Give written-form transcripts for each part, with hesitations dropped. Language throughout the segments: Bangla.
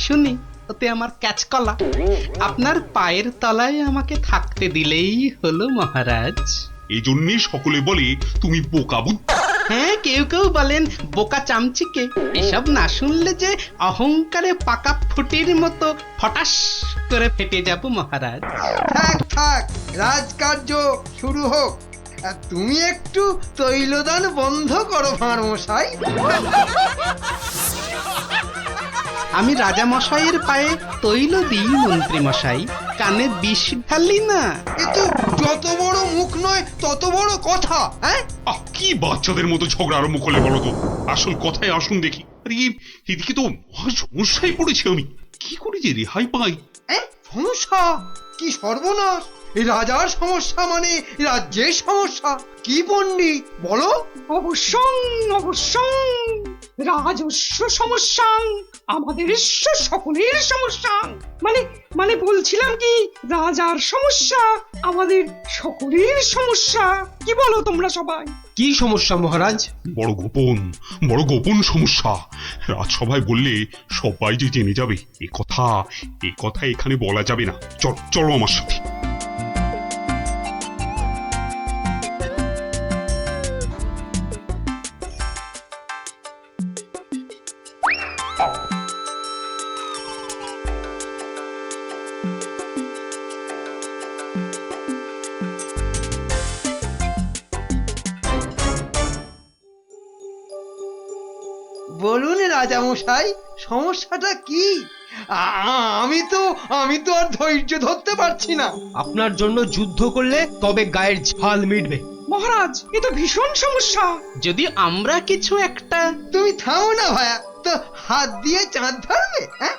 শুনি ওতে আমার ক্যাচ কলা। আপনার পায়ের তলায় আমাকে থাকতে দিলেই হলো মহারাজ। এই জন্যই সকলে বলে তুমি বোকা বুদ্ধি। হ্যাঁ, কেউ কেউ বলেন বোকা চামচিকে। এসব না শুনলে যে অহংকারে পাকা ফুটির মতো ফটাস করে ফেটে যাব মহারাজ। থাক থাক, রাজকার্য শুরু হোক। আর তুমি একটু তৈলদান বন্ধ করো ভাঁড় মশাই। আমি রাজা মশাইয়ের পায়ে তৈল দিই মন্ত্রী মশাই, কানে বিষ ঢালি না। এ তো যত বড় মুখ নয় তত বড় কথা। হ্যাঁ, কি বাচ্চাদের মতো ঝগড়া আরম্ভ করলে বলো তো? আসল কথায় আসুন দেখি। আরে এদিকে তো মহা সমস্যায় পড়েছি আমি, কি করে যে রেহাই পাই? সমস্যা? কি সর্বনাশ! এই রাজার সমস্যা মানে রাজ্যের সমস্যা। কি পণ্ডিত বলো? অবশ্যং অবশ্যং রাজস্ব সমস্যা, আমাদের সকলের সমস্যা। মানে বলছিলাম কি, রাজার সমস্যা আমাদের সকলের সমস্যা। কি বলো তোমরা সবাই? কি সমস্যা মহারাজ? বড় গোপন সমস্যা। রাজসভায় বললে সবাই যে জেনে যাবে এ কথা এখানে বলা যাবে না। চলো আমার সাথে। বলুন রাজা মশাই, সমস্যাটা কি? আমি তো আর ধৈর্য ধরতে পারছি না। আপনার জন্য যুদ্ধ করলে তবে গায়ের ঝাল মিটবে। মহারাজ, এ তো ভীষণ সমস্যা। যদি আমরা কিছু একটা... তুমি থামো না ভায়া, তো হাত দিয়ে চাঁদ ধরবে? হ্যাঁ,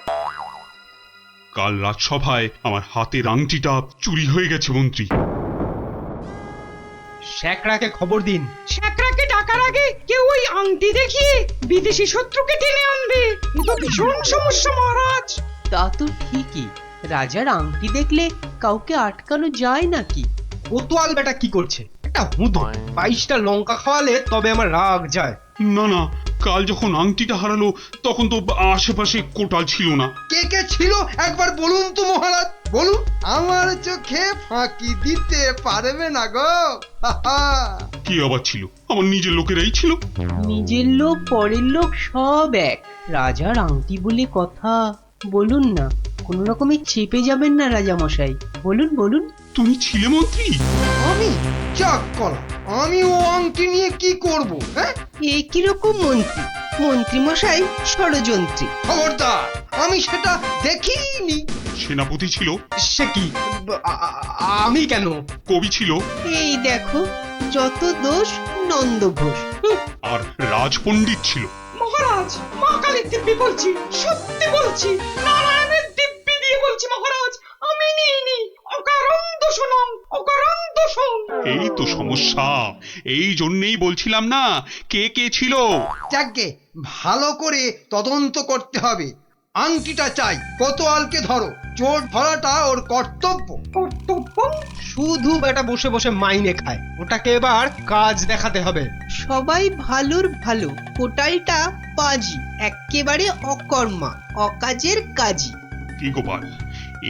কাল রাজসভায় আমার হাতের আংটিটা চুরি হয়ে গেছে মন্ত্রী। শ্যাকরাকে খবর দিন। শ্যাকরাকে ডাকার আগে কেউ ওই আংটি দেখিয়ে বিদেশি শত্রুকে টেনে আনবে। এ তো ভীষণ সমস্যা মহারাজ। তা তো ঠিকই, রাজার আংটি দেখলে কাউকে আটকানো যায় নাকি? কোতোয়াল বেটা কি করছে? একটা হুঁদো 22টা লঙ্কা খাওয়ালে তবে আমার রাগ যায়। না, কাল যখন আংটিটা হারালো তখন তো আশেপাশে কোটাল ছিল না। কে কে ছিল একবার বলুন তো মহারাজ, বলুন। আমার চোখে ফাঁকি দিতে পারবে না গো। কি আবার ছিল? আমার নিজের লোকেরাই ছিল। নিজের লোক পরের লোক সব এক। রাজার আংটি বলে কথা, বলুন না, কোন রকমে চেপে যাবেন না রাজা মশাই। বলুন। তুমি ছিলে মন্ত্রী? আমি চাক কলা, আমি ও আংটি নিয়ে কি করব? হ্যাঁ, এ কিরকম মন্ত্রী? মন্ত্রী মশাই ষড়যন্ত্রী। খবরদার, আমি সেটা দেখিনি। সেনাপতি ছিল? সে কি? আমি কেন? কবি ছিল? এই দেখো, যত দোষ নন্দ ঘোষ। আর রাজপণ্ডিত ছিল? মহারাজ, মা কালীর দিব্যি বলছি, সত্যি বলছি, নারায়ণের দিব্যি দিয়ে বলছি মহারাজ, আমি নিইনি। অকারণ দোষণং, অকারণ দোষণ। এই তো সমস্যা। এই জন্যই বলছিলাম না কে কে ছিল। যাকে ভালো করে তদন্ত করতে হবে। আংটিটা চাই, কোতোয়ালকে ধরো। চোর ধরাটা ওর কর্তব্য। কর্তব্য? শুধু বেটা বসে বসে মাইনে খায়, ওটাকে এবার কাজ দেখাতে হবে। সবাই ভালোর ভালো, কোটালটা পাজি, একেবারে অকর্মা, অকাজের কাজী। কি গোপাল,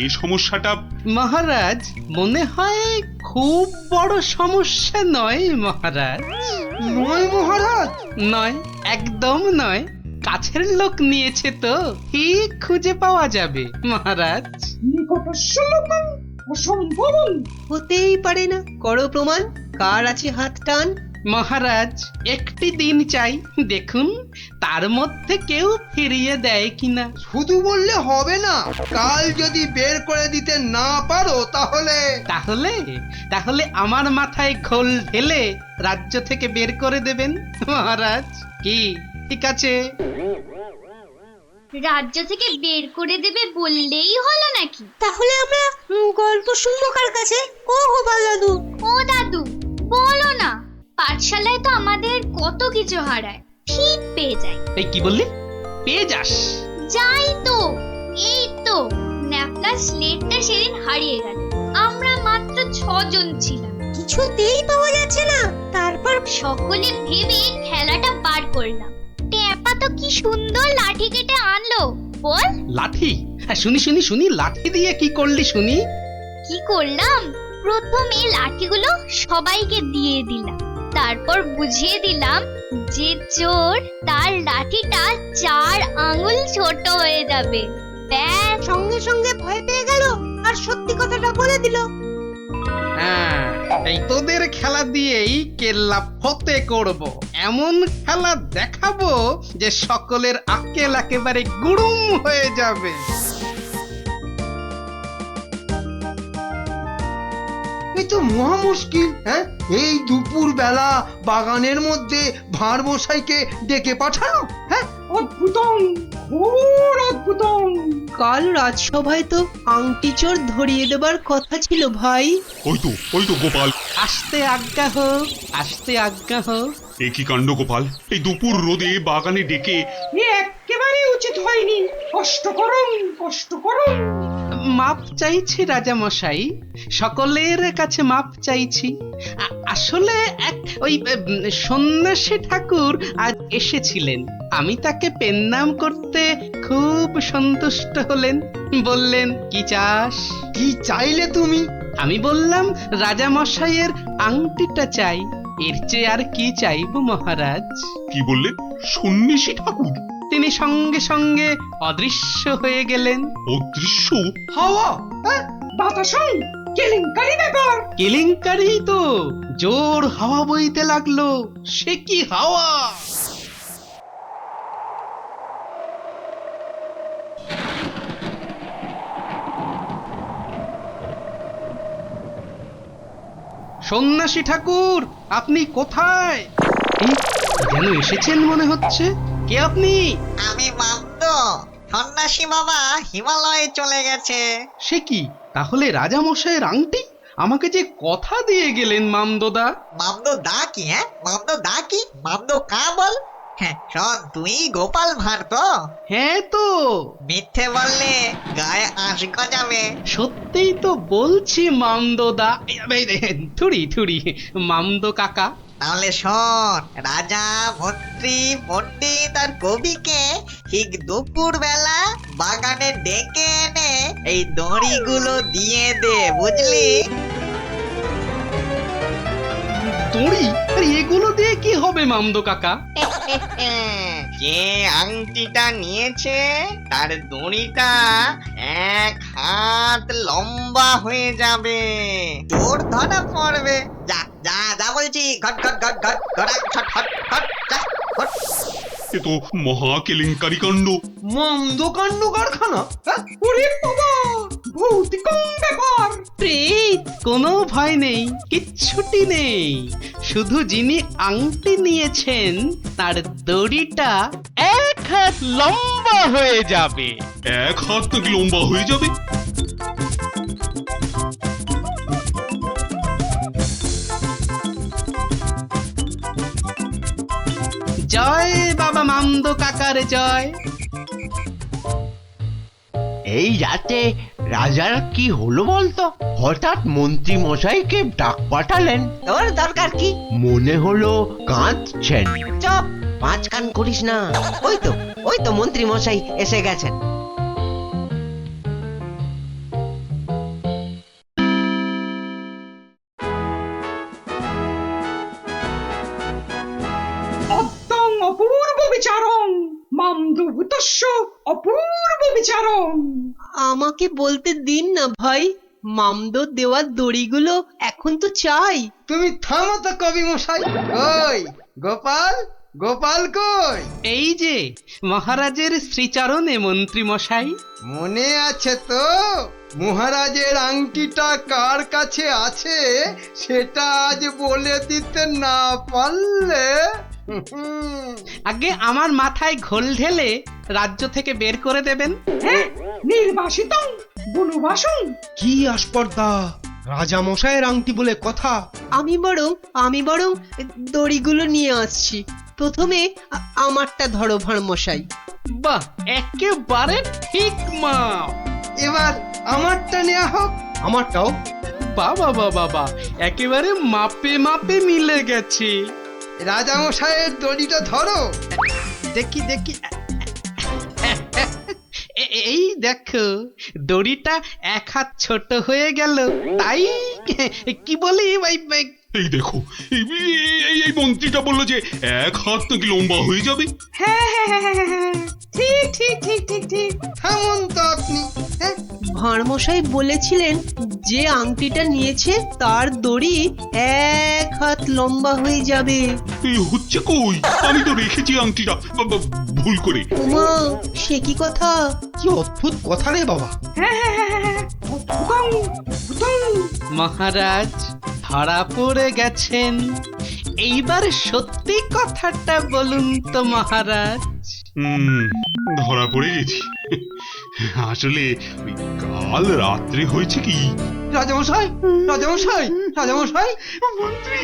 এই সমস্যাটা? মহারাজ, মনে হয় খুব বড় সমস্যা নয় মহারাজ। নয় মহারাজ? নয়, একদম নয়। কাছের লোক নিয়েছে তো ঠিক খুঁজে পাওয়া যাবে মহারাজ। নিকটস্য লোকং অসম্ভবং। হতেই পারে না, করো প্রমাণ। কার আছে হাত টান? মহারাজ, একটি দিন চাই, দেখুন তার মধ্যে কেউ ফিরিয়ে দেয় কিনা। শুধু বললে হবে না, কাল যদি বের করে দিতে না পারো তাহলে? তাহলে আমার মাথায় খোল ঢেলে রাজ্য থেকে বের করে দেবেন মহারাজ। কি ঠিক আছে? রাজ্য থেকে বের করে দেবে বললেই হলো নাকি? তাহলে আমরা গল্প শুনবো কার কাছে? ও গোপাল দাদু, ও দাদু, বলো না। পাঠশালায় তো আমাদের কত কিছু হারায়, ঠিক পেয়ে যাই। এই কি বললি? পেয়ে যাস? যাই তো, এই তো ন্যাপলা স্লেটটা সেদিন হারিয়ে গেল। আমরা মাত্র 6 জন ছিলাম, কিছুতেই পাওয়া যাচ্ছে না। তারপর সকলে ভেবে খেলাটা বার করলাম। ট্যাপা তো কি সুন্দর লাঠি কেটে আনলো, বল লাঠি? হ্যাঁ, শুনি শুনি শুনি, লাঠি দিয়ে কি করলি শুনি? কি করলাম? প্রথমে লাঠিগুলো সবাইকে দিয়ে দিলাম, তারপর বুঝিয়ে দিলাম যে চোর তার লাঠিটা 4 আঙুল ছোট হয়ে যাবে। ব্যাস। সঙ্গে সঙ্গে ভয় পেয়ে গেল আর সত্যি কথাটা বলে দিল। হ্যাঁ, এই তোদের খেলা দিয়েই কেল্লা ফতে করব, এমন খেলা দেখাবো যে সকলের আক্কেল একেবারে গুড়ুম হয়ে যাবে। এই তো মহা মুশকিল। হ্যাঁ, এই দুপুর বেলা বাগানের মধ্যে ভাঁড় মশাইকে ডেকে পাঠানো। হ্যাঁ, অদ্ভুতম, ঘোর অদ্ভুতম। কাল রাজসভায় তো আংটি চোর ধরিয়ে দেবার কথা ছিল ভাই। ওই তো গোপাল। আসতে আজ্ঞা হোক, আসতে আজ্ঞা হোক। এ কি কাণ্ড গোপাল, এই দুপুর রোদে বাগানে ডেকে? এ একেবারে উচিত হয়নি। কষ্ট করুন, কষ্ট করুন। মাপ চাইছি রাজা মশাই, সকলের কাছে মাপ চাইছি। আসলে ওই সন্ন্যাসী ঠাকুর আজ এসেছিলেন, আমি তাকে পেন্নাম করতে খুব সন্তুষ্ট হলেন। বললেন, কি চাস? কি চাইলে তুমি? আমি বললাম, রাজা মশাইয়ের আংটিটা চাই। এর চেয়ে আর কি চাইব মহারাজ? কি বললেন? সন্ন্যাসী ঠাকুর? তিনি সঙ্গে সঙ্গে অদৃশ্য হয়ে গেলেন। অদৃশ্য? হাওয়া? হ্যাঁ, বাতাসন, কেলেঙ্কারি ব্যাপার। কেলেঙ্কারি তো, জোর হাওয়া বইতে লাগলো। সে কি হাওয়া! সন্ন্যাসী ঠাকুর, আপনি কোথায়? এই, যেন এসেছেন মনে হচ্ছে। কে আপনি? আমি মামদ। সন্ন্যাসী বাবা হিমালয়ে চলে গেছে। সে কি, তাহলে রাজা মশাইয়ের আংটি? আমাকে যে কথা দিয়ে গেলেন মামদোদা। মামদ দা কি? হ্যাঁ, মামদ দা কি? মামদ কা বল? হ্যাঁ শোন, তুই গোপাল ভাঁড় তো? হ্যাঁ তো, মিথ্যে বললে গায়ে আঁশ গজাবে। সত্যিই তো বলছি মামদোদা। থুড়ি থুড়ি, মামদো কাকা। তাহলে শোন, রাজা, মন্ত্রী, পণ্ডিত আর কবিকে ঠিক দুপুর বেলা বাগানে ডেকে এনে এই দড়িগুলো দিয়ে দে, বুঝলি? দড়ি? আরে এগুলো দিয়ে কি হবে মামদো কাকা? যে আংটিটা নিয়েছে তার দড়িটা 1 হাত লম্বা হয়ে যাবে, তোর ধরা পড়বে। যা যা যা বলছি, ঘট ঘট ঘট ঘট ঘটা ছট ফট ফট যা ফট। এ তো মহা কেলেঙ্কারি কাণ্ড। মন্দ কাণ্ড কারখানা। হ্যাঁ, ওরে বাবা, ভৌতিকম ব্যাপার। প্রেত, কোনো ভয় নেই, কিচ্ছুটি নেই। শুধু যিনি আংটি নিয়েছেন তার দড়িটা 1 হাত লম্বা হয়ে যাবে। 1 হাত নাকি লম্বা হয়ে যাবে? জয় বাবা মামদো কাকার জয়। এই রাতে রাজার কি হলো বলতো? হঠাৎ মন্ত্রী মশাইকে ডাক পাঠালেন। তোর দরকার কি? মনে হলো কাঁদছেন। চপ, পাঁচ কান করিস না। ওই তো মন্ত্রী মশাই এসে গেছেন। অদ্যং অপূর্ব বিচারং, মামদভূতস্য অপূর্ব বিচারং। আমাকে বলতে দিন না ভাই, মামদো দেওয়ার দড়িগুলো এখন তো চাই। তুমি থামো তো কবি মশাই। ওই গোপাল, গোপাল কই? এই যে মহারাজের শ্রীচরণে মন্ত্রী মশাই। মনে আছে তো? মহারাজের আংটিটা কার কাছে আছে সেটা আজ বলে দিতে না পারলে আগে আমার মাথায় ঘোল ঢেলে রাজ্য থেকে বের করে দেবেন। হ্যাঁ, নির্বাসিতং বনবাসং। কি আস্পর্ধা! রাজা মশাইয়ের আংটি বলে কথা। আমি বরং দড়িগুলো নিয়ে আসছি। প্রথমে আমারটা ধরো ভাঁড় মশাই। বাহ, একেবারে ঠিক মা। এবার আমারটা নেওয়া হোক। আমারটাও। বাবা বাবা, একেবারে মাপে মাপে মিলে গেছে। রাজামশাইয়ের দড়িটা ধরো। দেখি দেখি, এই দেখো দড়িটা এক হাত ছোট হয়ে গেল, তাই কি বলি এই দেখো এই মন্ত্রীটা বললো যে এক হাত নাকি লম্বা হয়ে যাবে। হ্যাঁ হ্যাঁ হ্যাঁ হ্যাঁ, হ্যাঁ, ঠিক ঠিক ঠিক ঠিক ঠিক থামুন তো আপনি। হ্যাঁ, ভাঁড়মশাই বলেছিলেন যে আংটিটা নিয়েছে তার দড়ি 1 হাত লম্বা হয়ে যাবে। এই হচ্ছে কই, আমি তো রেখেছি আংটিটা ভুল করে। ওমা, সে কি কথা! কি অদ্ভুত কথা রে বাবা। হ্যাঁ হ্যাঁ হ্যাঁ হ্যাঁ, হ্যাঁ। ভুতং, ভুতং। মহারাজ ধরা পড়ে গেছেন। এইবার সত্যি কথাটা বলুন তো মহারাজ। ধরা পড়ে গেছি। আসলে ওই কাল রাত্রে হয়েছে কি, রাজামশাই রাজামশাই রাজামশাই মন্ত্রী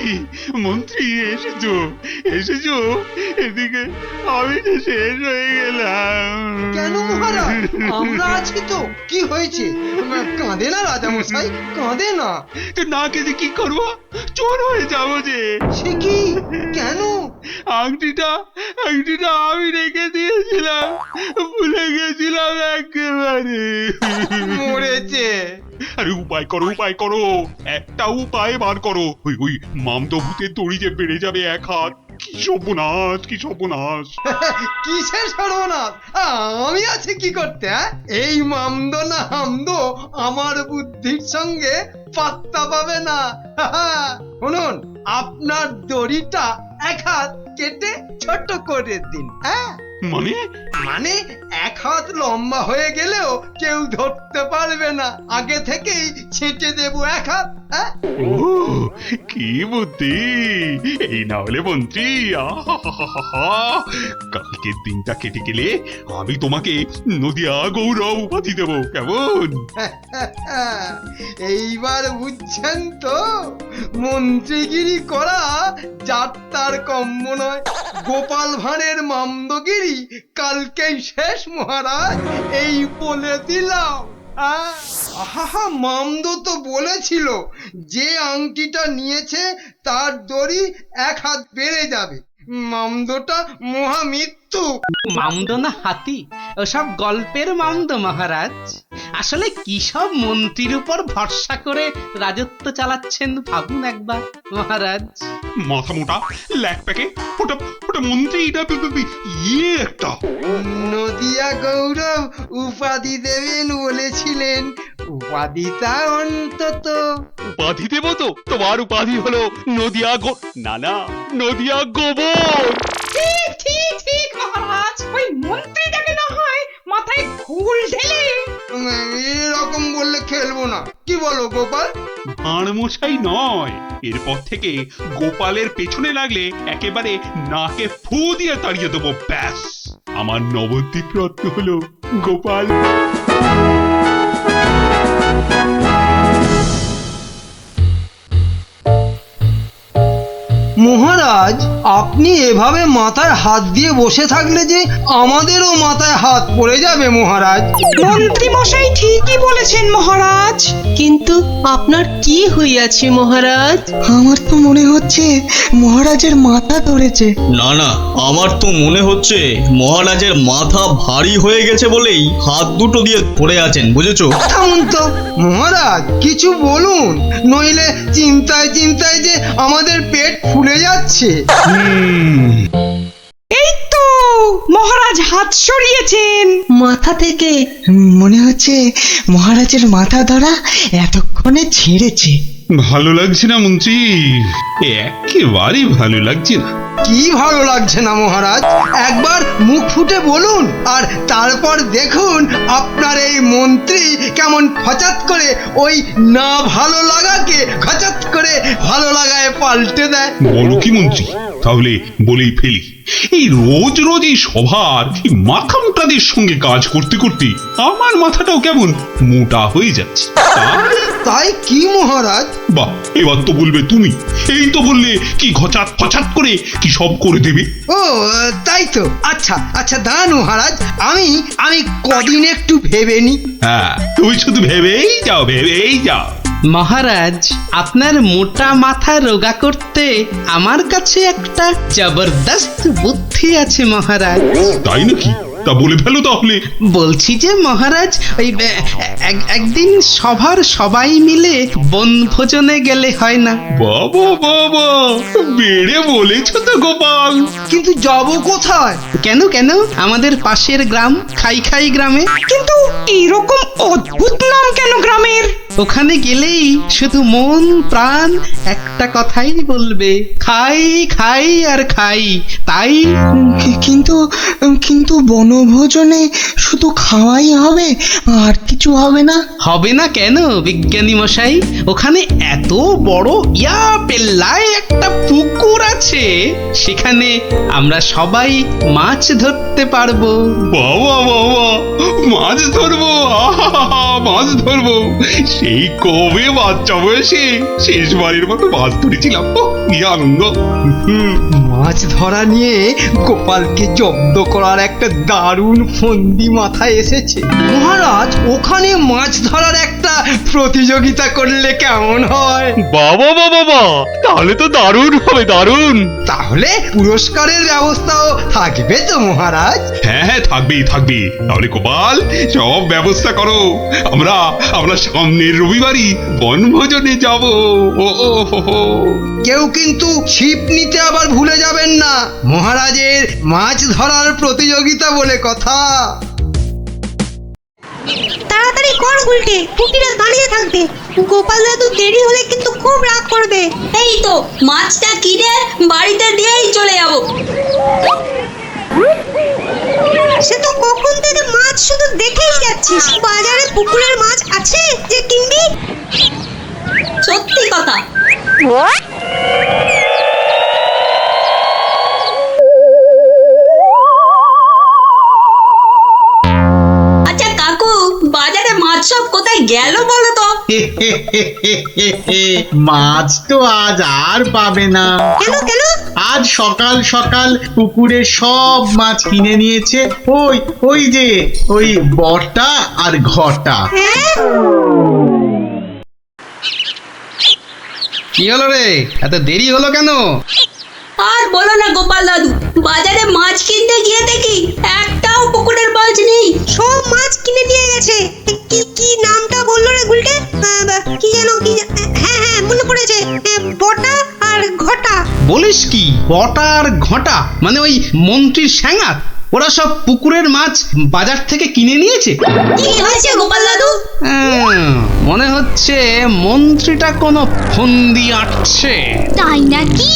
মন্ত্রী এসেছো এসেছো এদিকে, আমি তো শেষ হয়ে গেলাম। কেন মহারাজ, আমরা আছি তো। কি হয়েছে? কাঁদে না রাজামশাই, কাঁদে না। তো না কেঁদে কি করবো, চোর হয়ে যাবো যে। সে কি? কেন? আংটিটা আমি রেখে দিয়েছিলাম, ভুলে গেছিলাম একেবারে। মরেছে। আরে উপায় করো, একটা উপায় বার করো। ওই মামদো ভূতের দড়ি যে বেড়ে যাবে 1 হাত। কি সর্বনাশ, কি সর্বনাশ। কিসের সর্বনাশ? আমি আছি কি করতে? এই মামদো না হামদো আমার বুদ্ধির সঙ্গে পাত্তা পাবে না। শুনুন, আপনার দড়িটা 1 হাত কেটে ছোট করে দিন। হ্যাঁ, মানে 1 হাত লম্বা হয়ে গেলেও কেউ ধরতে পারবে না। আগে থেকেই ছেঁটে দেবো 1 হাত। হ্যাঁ, ও কি বুদ্ধি! এই না হলে মন্ত্রী, আহাহাহা, কালকের দিনটা কেটে গেলে আমি তোমাকে নদিয়া গৌরব উপাধি দেবো, কেমন? এইবার বুঝছেন তো, মন্ত্রীগিরি করা যাত্রার কম্ম নয়। গোপাল ভাঁড়ের মামদগিরি কালকেই শেষ মহারাজ, এই বলে দিলাম। আহা, মামদো তো বলেছিল যে আংটিটা নিয়েছে তার দড়ি 1 হাত বেড়ে যাবে। মামদোটা মহামৃত্যু। মামদো না হাতি, ওসব গল্পের মামদো মহারাজ। আসলে কি সব মন্ত্রীর উপর ভরসা করে রাজত্ব চালাচ্ছেন ভাবুন একবার মহারাজ। মাথা মোটা ল্যাক প্যাকে ওটা মন্ত্রী, এটা ইয়ে একটা। নদিয়া গৌরব উপাধি দেবেন বলেছিলেন, উপাধিটা অন্তত। উপাধি দেবো তো, তোমার উপাধি হলো নদিয়া নদিয়া গোবর। ঠিক ঠিক ঠিক মহারাজ, ওই মন্ত্রীটাকে না হয় মাথায় ঘুল ঢেলে। এরকম বললে খেলবো না, কি বলো গোপাল? ভাঁড়মশাই নয়, এরপর থেকে গোপালের পেছনে লাগলে একেবারে নাকে ফু দিয়ে তাড়িয়ে দেবো, ব্যাস। আমার নবদ্বীপ রত্ন হলো গোপাল। মহারাজ, আপনি এভাবে মাথায় হাত দিয়ে বসে থাকলে যে আমাদেরও মাথায় হাত পড়ে যাবে মহারাজ। মন্ত্রী মশাই ঠিকই বলেছেন মহারাজ। কিন্তু আপনার কি হইয়াছে মহারাজ? আমার তো মনে হচ্ছে মহারাজের মাথা ধরেছে। না না, আমার তো মনে হচ্ছে মহারাজের মাথা ভারী হয়ে গেছে বলেই হাত দুটো দিয়ে পড়ে আছেন, বুঝেছো? থামুন তো মহারাজ, কিছু বলুন, নইলে চিন্তায় চিন্তায় যে আমাদের পেট ফুলে যাচ্ছে। এই তো মহারাজ হাত সরিয়েছেন মাথা থেকে। মনে হচ্ছে মহারাজের মাথা ধরা এতক্ষণে ছেড়েছে। ভালো লাগছে না মন্ত্রী, একেবারে ভালো লাগছে না। কি ভালো লাগছে না মহারাজ? একবার মুখ ফুটে বলুন, আর তারপর দেখুন আপনার এই মন্ত্রী কেমন হঠাৎ করে ওই না ভালো লাগাকে হঠাৎ করে ভালো লাগায় পাল্টে দেয়। বলো কি মন্ত্রী, তাহলে বলেই ফেলি। এই রোজ এই সভার মাথা মোটাদের সঙ্গে কাজ করতে করতে আমার মাথাটাও কেমন মোটা হয়ে যাচ্ছে। তাই কি মহারাজ? বাহ, এবার তো বলবে তুমি। এই তো বললে কি ঘচাত ফচাত করে কি সব করে দেবে। ও তাই তো। আচ্ছা আচ্ছা, দাঁড়ান মহারাজ, আমি কদিন একটু ভেবে নি। হ্যাঁ, তুমি শুধু ভেবেই যাও। মহারাজ, আপনার মোটা মাথা রোগা করতে আমার কাছে একটা জবরদস্ত বুদ্ধি আছে মহারাজ। তাই নাকি? তা বলে ফেলো তাহলে। বলছি যে মহারাজ ওই একদিন সভার সবাই মিলে বনভোজনে গেলে হয় না? বাবা বাবা, বেড়ে বলেছ তো গোপাল। কিন্তু যাব কোথায়? কেন কেন, আমাদের পাশের গ্রাম খাই খাই গ্রামে। কিন্তু এইরকম অদ্ভুত নাম কেন গ্রামের? ওখানে গেলেই শুধু মন প্রাণ একটা কথাই বলবে, খাই খাই আর খাই। তাই কিন্তু কিন্তু বনভোজনে শুধু খাওয়াই হবে, আর কিছু হবে না? হবে না কেন বিজ্ঞানী মশাই, ওখানে এত বড় ইয়া পেল্লায় একটা পুকুর আছে, সেখানে আমরা সবাই মাছ ধরতে পারবো। বাবা বাবা, মাছ ধরবো, আহা, মাছ ধরবো। সেই কবে বাচ্চা বয়সে শেষবারের মতো মাছ ধরেছিলাম, কি আনন্দ। মাছ ধরা নিয়ে গোপালকে জব্দ করার একটা দারুণ ফন্দি মাথায় এসেছে। মহারাজ, ওখানে মাছ ধরার একটা প্রতিযোগিতা করলে কেমন হয়? বাবা বাবা বাবা, তাহলে তো দারুণ হবে, দারুণ। তাহলে পুরস্কারের ব্যবস্থাও থাকবে তো মহারাজ? হ্যাঁ হ্যাঁ, থাকবেই থাকবে। তাহলে গোপাল, সব ব্যবস্থা করো। আমরা আমরা সামনের রবিবারই বনভোজনে যাব। ও ও হো হো। কেউ কিন্তু ছিপ নিতে আবার ভুলে যাবেন না, মহারাজের মাছ ধরার প্রতিযোগিতা বলে কথা। তাড়াতাড়ি কর উল্টে, কুকিরা দাঁড়িয়ে থাকবে। গোপাল দাদু দেরি হলে কিন্তু খুব রাগ করবে। এই তো মাছটা কিনে বাড়িতে দিয়েই চলে যাব। সে তো কখন থেকে মাছ শুধু দেখেই যাচ্ছিস। বাজারে পুকুরের মাছ আছে যে কিনবি? সত্যি কথা। আচ্ছা কাকু, বাজারে মাছ সব কোথায় গেল বলো তো? মাছ তো আজ আর পাবে না। কেন কেন? আজ সকাল সকাল পুকুরে সব মাছ কিনে নিয়েছে ওই ওই যে ওই বটা আর ঘটা। কি হলো রে, এত দেরি হলো কেন? আর বলো না গোপাল দাদু, বাজারে মাছ কিনতে গিয়ে দেখি একটাও পুকুরের মাছ নেই। সব মাছ কিনে নিয়ে গেছে। কি কি নামটা বললো রে গুলটে? কি যেন কি হ্যাঁ হ্যাঁ মনে পড়েছে, বটা আর ঘটা। বলিস কি, বটা আর ঘটা মানে ওই মন্ত্রীর স্যাঙাত? ওরা সব পুকুরের মাছ বাজার থেকে কিনে নিয়েছে। কি হয়েছে গোপাল দাদু? মনে হচ্ছে মন্ত্রীটা কোনো ফন্দি আটছে। তাই নাকি?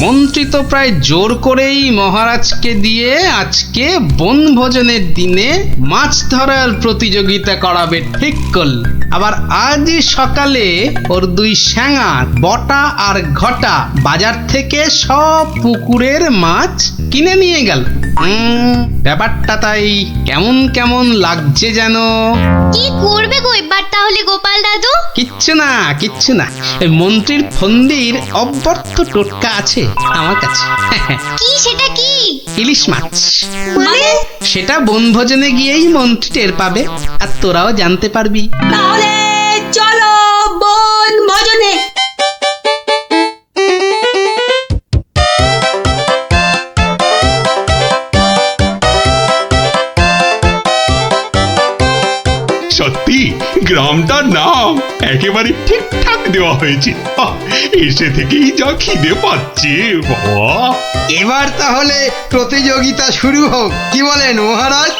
মন্ত্রী তো প্রায় জোর করেই মহারাজকে দিয়ে আজকে বনভোজনের দিনে মাছ ধরার প্রতিযোগিতা করাবে ঠিক করল। আবার আজ সকালে ওর দুই স্যাঙাত বটা আর ঘটা বাজার থেকে সব পুকুরের মাছ কিনে নিয়ে গেল। ব্যাপারটা তাই কেমন কেমন লাগছে যেন। কি করবে গো এবার তাহলে গোপাল দাদু? কিচ্ছু না কিচ্ছু না, এই মন্ত্রীর ফন্দির অব্যর্থ টোটকা আছে আমার কাছে। কি সেটা কি? ইলিশ মাছ। মানে? সেটা বনভোজনে গিয়েই মন্ত্রী টের পাবে, আর তোরাও জানতে পারবি। তাহলে চলো বনভোজনে। সত্যি গ্রামটার নাম একেবারে ঠিকঠাক দেওয়া হয়েছে। এসে থেকেই যা খিদে পাচ্ছে বাবা। এবার তাহলে প্রতিযোগিতা শুরু হোক, কি বলেন মহারাজ?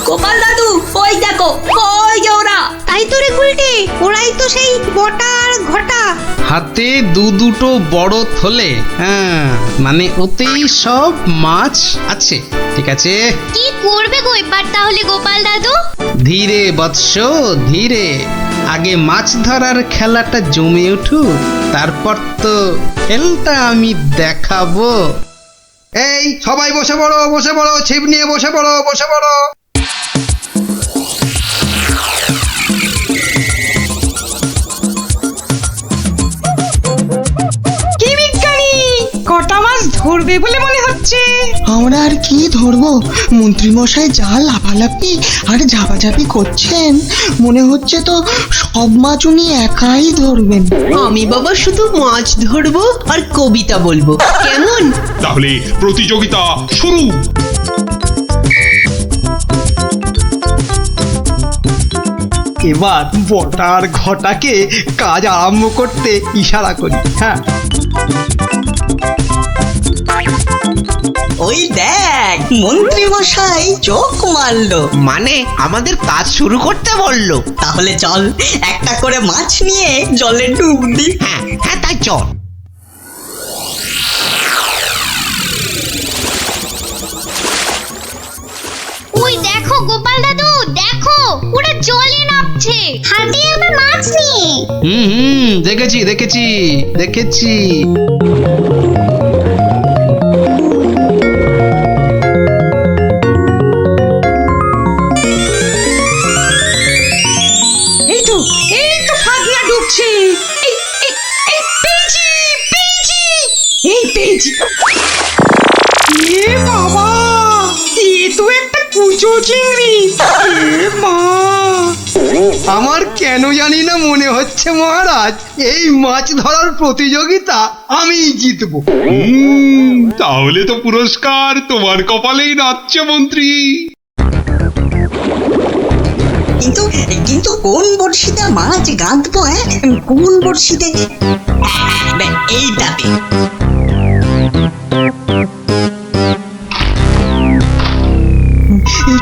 গোপাল দাদু ওই দেখো, ওই যে ওরা। তাই তো রে গুলটে, ওরাই তো সেই বটা আর ঘটা। হাতে দুটো বড় থলে, মানে ওতেই সব মাছ আছে। ঠিক আছে, কি করবে গো এবার তাহলে গোপাল দাদু? ধীরে বৎস ধীরে, আগে মাছ ধরার খেলাটা জমে উঠুক, তারপর তো খেলটা আমি দেখাবো। এই সবাই বসে পড়ো, বসে পড়ো, ছিপ নিয়ে বসে পড়ো, বসে পড়ো। কি বিজ্ঞানী, কটা মাছ মাছ ধরবে বলে মনে হচ্ছে। আমরা আর কি ধরবো, মন্ত্রীমশাই যা লাফালাফি আর ঝাপাঝাপি করছেন, মনে হচ্ছে তো সব মাছ উনি একাই ধরবেন। আমি বাবা শুধু মাছ ধরবো আর কবিতা বলবো, কেমন? তাহলে প্রতিযোগিতা শুরু। এবার বটার ঘটাকে কাজ আরম্ভ করতে ইশারা করি। হ্যাঁ, ওই দেখ মন্ত্রী মশাই চোখ মারলো। মানে আমাদের কাজ শুরু করতে বললো। তাহলে চল একটা করে মাছ নিয়ে জলে ডুব দি। হ্যাঁ হ্যাঁ, তাই চল। ওই দেখো গোপাল দাদু, দেখো ওরা জলে নামছে হাতে আবার মাছ নিয়ে। দেখেছি দেখেছি দেখেছি। এই তো ফাগলা ডুবছে। এই পেয়েছি পেয়েছি, এই পেয়েছি। এ বাবা, এ তো একটা কুচো চিংড়ি। এ মা, আমার কেন জানি না মনে হচ্ছে মহারাজ এই মাছ ধরার প্রতিযোগিতা আমিই জিতবো। তাহলে তো পুরস্কার তোমার কপালেই নাচছে মন্ত্রী। কিন্তু কিন্তু কোন বড়শিতে মাছ গাঁথবো? কোন বড়শিতে? এইটাতে।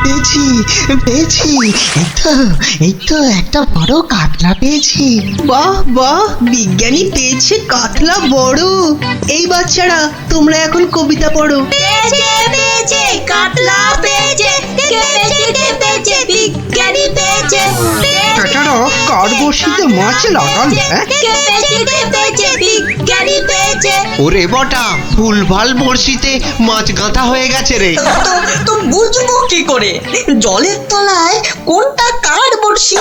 পেয়েছি পেয়েছি, এই তো একটা বড় কাতলা পেয়েছি। বাহ বাহ, বিজ্ঞানী পেয়েছে কাতলা বড়। এই বাচ্চারা, তোমরা এখন কবিতা পড়ো। পেয়েছে পেয়েছে কাতলা পেয়েছে, কে পেয়েছে কে পেয়েছে, বিজ্ঞানী পেয়েছে। বেটারা কার বড়শিতে মাছ লাগাল? হ্যাঁ, কে পেয়েছে কে পেয়েছে, বিজ্ঞানী পেয়েছে। ওরে বটা, ভুলভাল বড়শিতে মাছ গাঁথা হয়ে গেছে রে। তো বুঝবো কি করে জলের তলায় কোনটা কার বড়শি?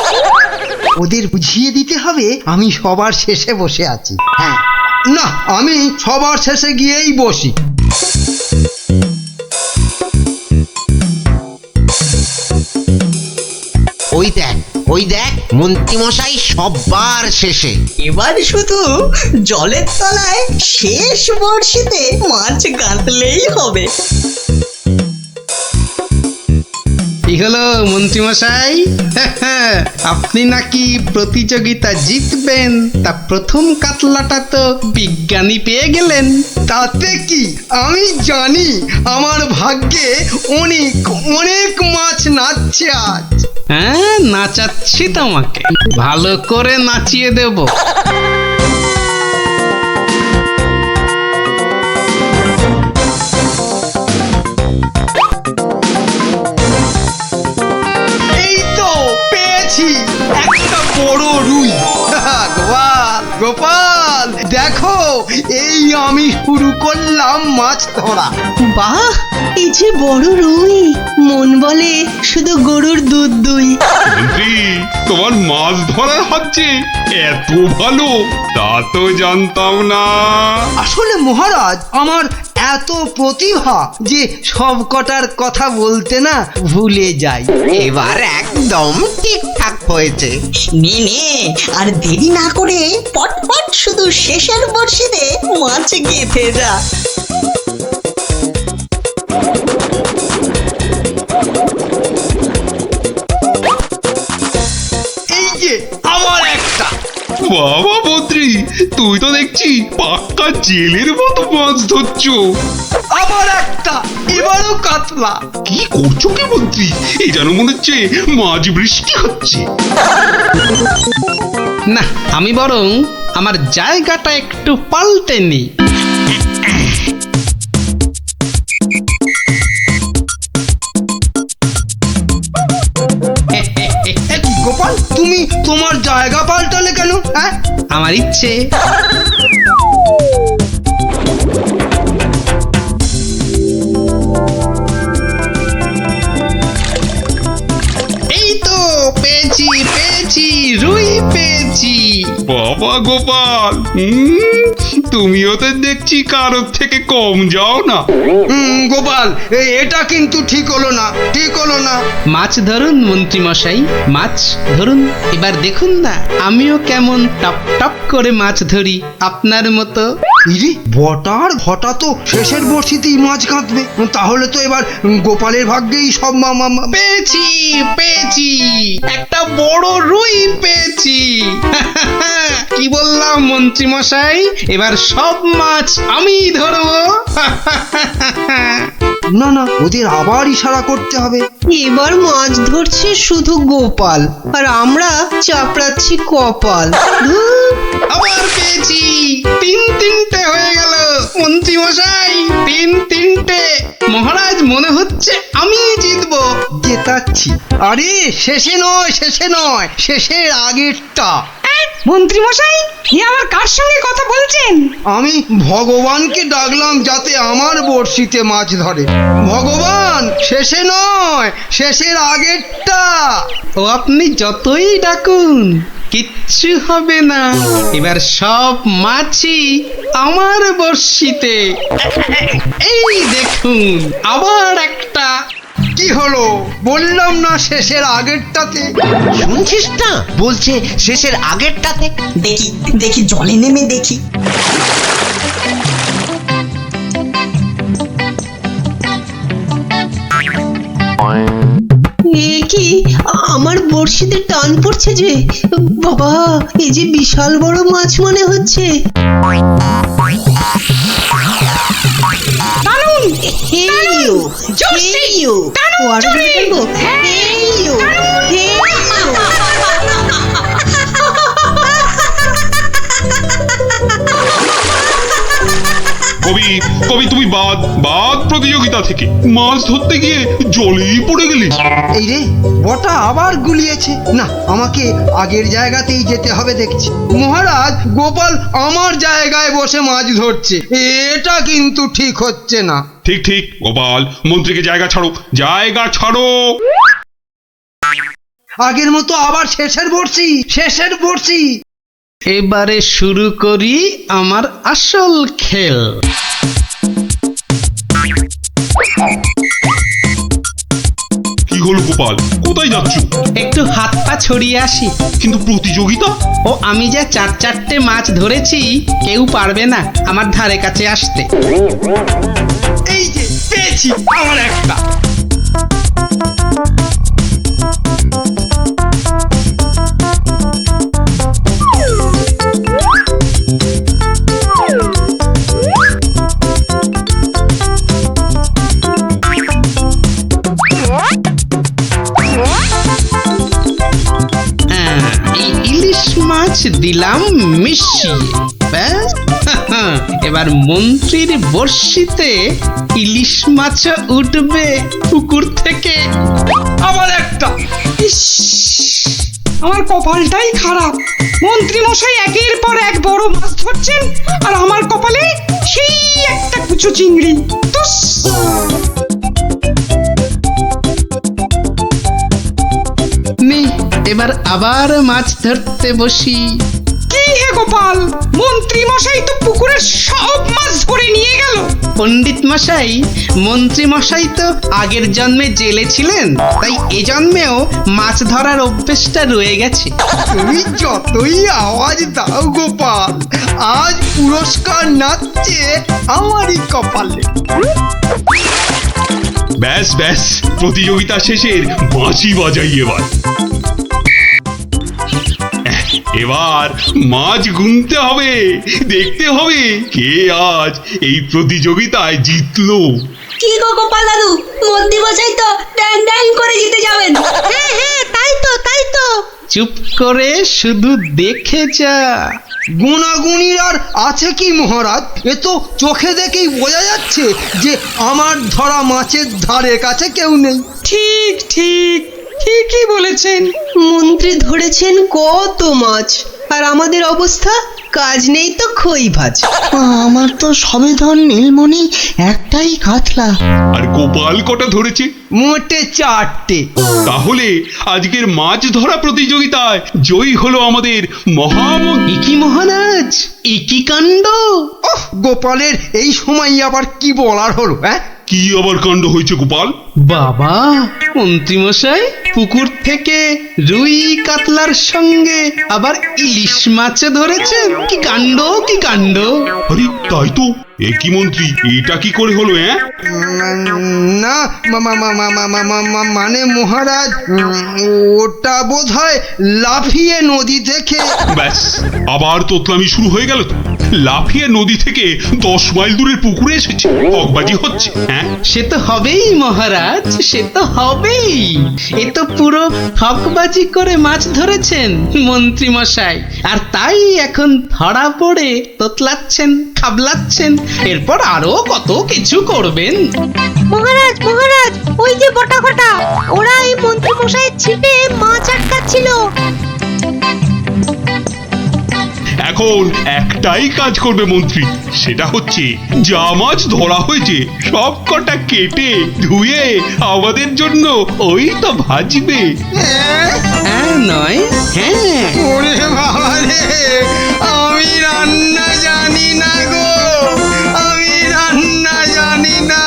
ওদের বুঝিয়ে দিতে হবে আমি সবার শেষে বসে আছি। হ্যাঁ, না, আমি সবার শেষে গিয়েই বসি। ওই দেখ মন্ত্রীমশাই সবার শেষে। এবার শুধু জলের তলায় শেষ বড়শিতে মাছ গাঁথলেই হবে। কি হলো মন্ত্রীমশাই, আপনি নাকি প্রতিযোগিতা জিতবেন? তা প্রথম কাতলাটা তো বিজ্ঞানী পেয়ে গেলেন। তাতে কি, আমি জানি আমার ভাগ্যে অনেক অনেক মাছ নাচছে আজ। হ্যাঁ, নাচাচ্ছি তোমাকে, ভালো করে নাচিয়ে দেব। এই তো পেয়েছি একটা বড় রুই। গোপাল গোপাল, দেখো এই আমি শুরু করলাম মাছ ধরা। বাহ, এই যে বড় রুই, মন বলে শুধু গরুর দুধ দুই। মন্ত্রী, তোমার মাছ ধরার হচ্ছে এত ভালো, তা তো জানতাম না। আসলে মহারাজ, আমার এত প্রতিভা যে সব কটার কথা বলতে না ভুলে যাই। এবার একদম ঠিকঠাক হয়েছে। নে নে, আর দেরি না করে পটপট শুধু শেষের বড়শিতে মাছ গেঁথে যা। এই যে আবার একটা। বাবা মন্ত্রী, তুই তো দেখছি পাক্কা জেলের মতো মাছ ধরছো। আবার একটা, এবারও কাতলা। কি করছো কি মন্ত্রী? এই যেন মনে হচ্ছে মাছ বৃষ্টি হচ্ছে। না, আমি বরং আমার জায়গাটা একটু পাল্টে নিই। গোপাল, তুমি তোমার জায়গা পাল্টালে কেন? হ্যাঁ, আমার ইচ্ছে। এই তো পেয়েছি পেয়েছি, রুই পেয়েছি। বাবা গোপাল, তুমিও তো দেখছি কারোর থেকে কম যাও না। গোপাল এটা কিন্তু ঠিক হলো না, ঠিক হলো না। মাছ ধরুন মন্ত্রী মশাই, মাছ ধরুন। এবার দেখুন না আমিও কেমন টপ টপ করে মাছ ধরি আপনার মতো। ইরে বটার ঘটা তো শেষের বর্ষিতেই মাছ কাঁদবে, তাহলে তো এবার গোপালের ভাগ্যেই সব পেয়েছি পেয়েছি, একটা বড় রুই পেয়েছি। কি বললাম মন্ত্রী মশাই, এবার সব মাছ আমি ধরবো। না না, ওদের আবার ইশারা করতে হবে। এবার মাছ ধরছে শুধু গোপাল, আর আমরা চাপড়াচ্ছি কপাল। ধুর। আবার পেয়েছি, তিনটে হয়ে গেল মন্ত্রী মশাই, তিনটে। মহারাজ মনে হচ্ছে আমি জিতবো। জেতাচ্ছি। আরে শেষে নয়, শেষের আগেরটা। মন্ত্রী মশাই কি আবার কার সঙ্গে কথা বলছেন? আমি ভগবানকে ডাকলাম যাতে আমার বড়শিতে মাছ ধরে। ভগবান, শেষে নয়, শেষের আগেরটা। ও আপনি যতই ডাকুন কিচ্ছু হবে না, এবার সব মাছই আমার বড়শিতে। এই দেখুন আবার একটা। কি হলো? বললাম না শেষের আগেরটাতে। শুনছিস না, বলছে শেষের আগেরটাতে। দেখি দেখি জলে নেমে দেখি। এ কি, আমার বড়শিতে টান পড়ছে যে। বাবা, এই যে বিশাল বড় মাছ মনে হচ্ছে। হেইয়ো, হেইয়ো, ওয়ার বলবো, হেইয়ো, হেইয়ো। কবি তুমি বাদ প্রতিযোগিতা থেকে মাছ ধরতে গিয়ে জলেই পড়ে গেলি। এই রে, বটা আবার গুলিয়েছে। না, আমাকে আগের জায়গাতেই যেতে হবে দেখছি। মহারাজ, গোপাল আমার জায়গায় বসে মাছ ধরছে, এটা কিন্তু ঠিক হচ্ছে না। ঠিক গোপাল, মন্ত্রীকে জায়গা ছাড়ো। আগের মতো আবার শেষের বর্ষি। এবারে শুরু করি আমার আসল খেল। কি হলো গোপাল, কোথায় যাচ্ছ? একটু হাত পা ছড়িয়ে আসি। কিন্তু প্রতিযোগিতা? ও আমি যা চারটে মাছ ধরেছি, কেউ পারবে না আমার ধারে কাছে আসতে। এই যে পেয়েছি আমার একটা। এই ইলিশ মাছ দিলাম মিশিয়ে, ব্যাস। এবার মন্ত্রীর বড়শিতে ইলিশ মাছ উঠবে পুকুর থেকে। আবার একটা। ইস, আমার কপালটাই খারাপ। মন্ত্রী মশাই একের পর এক বড় মাছ ধরছেন, আর আমার কপালে সেই একটা কুচো চিংড়ি। তুস। নে, এবার আবার মাছ ধরতে বসি। কি হে গোপাল, মন্ত্রী মশাই তো পুকুরের সব মাছ ধরে নিয়ে গেল। পণ্ডিত মশাই, মন্ত্রী মশাই তো আগের জন্মে জেলে ছিলেন, তাই এ জন্মেও মাছ ধরার অভ্যেসটা রয়ে গেছে। তুমি যতই আওয়াজ দাও গোপাল, আজ পুরস্কার নাচছে আমারই কপালে। ব্যাস প্রতিযোগিতা শেষের বাঁশি বাজাই এবার মাছ গুনতে হবে, দেখতে হবে কে আজ এই প্রতিযোগিতায় জিতলো। কি গো গোপাল দাদু, মন্ত্রী মশাই তো ড্যাং করে জিতে যাবেন। হ্যাঁ, তাই তো। চুপ করে শুধু দেখে যা। গুণাগুণির আর আছে কি মহারাজ? এ তো চোখে দেখেই বোঝা যাচ্ছে যে আমার ধরা মাছের ধারে কাছে কেউ নেই। ঠিকই বলেছেন। মন্ত্রী ধরেছেন কত মাছ, আর আমাদের অবস্থা কাজ নেই তো খই ভাজ। আমার তো সবেধন নীলমণি একটাই কাতলা। আর গোপাল কটা ধরেছে? মোটে 4টে। তাহলে আজকের মাছ ধরা প্রতিযোগিতায় জয়ী হলো আমাদের মহামন্ত্রী। কি মহারাজ, কি কাণ্ড! ওহ, গোপালের এই সময় আবার কি বলার হলো? হ্যাঁ, কি আবার কাণ্ড হয়েছে গোপাল? বাবা, মন্ত্রীমশাই পুকুর থেকে রুই কাতলার সঙ্গে আবার ইলিশ মাছ ধরেছেন। কি কাণ্ড, কি কাণ্ড! আরে তাই তো। এ কি মন্ত্রী, এটা কি করে হলো? না মানে মহারাজ, ওটা বোধহয় লাফিয়ে নদী থেকে। ব্যাস, আবার তোতলামি শুরু হয়ে গেল তো। লাফিয়ে নদী থেকে 10 মাইল দূরের পুকুরে এসেছে, হকবাজি হচ্ছে। হ্যাঁ, সে তো হবেই মহারাজ, সে তো হবেই। এ তো পুরো ঠকবাজি করে মাছ ধরেছেন মন্ত্রী মশাই, আর তাই এখন ধরা পড়ে তোতলাচ্ছেন, খাবলাচ্ছেন। এরপর আরো কত কিছু করবেন। মহারাজ মহারাজ, ওই যে বটা কটা, ওরা এই মন্ত্রী মশাইয়ের ছিপে মাছ আটকাচ্ছিল। এখন একটাই কাজ করবে মন্ত্রী, সেটা হচ্ছে যা মাছ ধরা হয়েছে সব কটা কেটে ধুয়ে আমাদের জন্য ওই তো ভাজবে। হ্যাঁ নয়, হ্যাঁ। ওরে বাবা রে, আমি রান্না জানি না গো, আমি রান্না জানি না।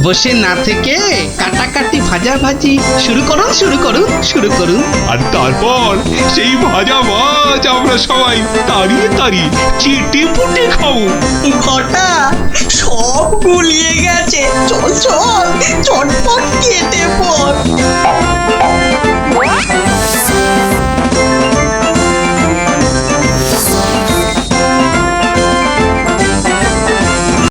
বসে না থেকে কাটাকাটি ভাজাভাজি শুরু করুন, শুরু করুন, শুরু করুন। আর তারপর সেই ভাজা মাছ আমরা সবাই তাড়িয়ে তাড়িয়ে চেটে পুটে খাবো। ঘটা সব গুলিয়ে গেছে, চল চল চটপট কেটে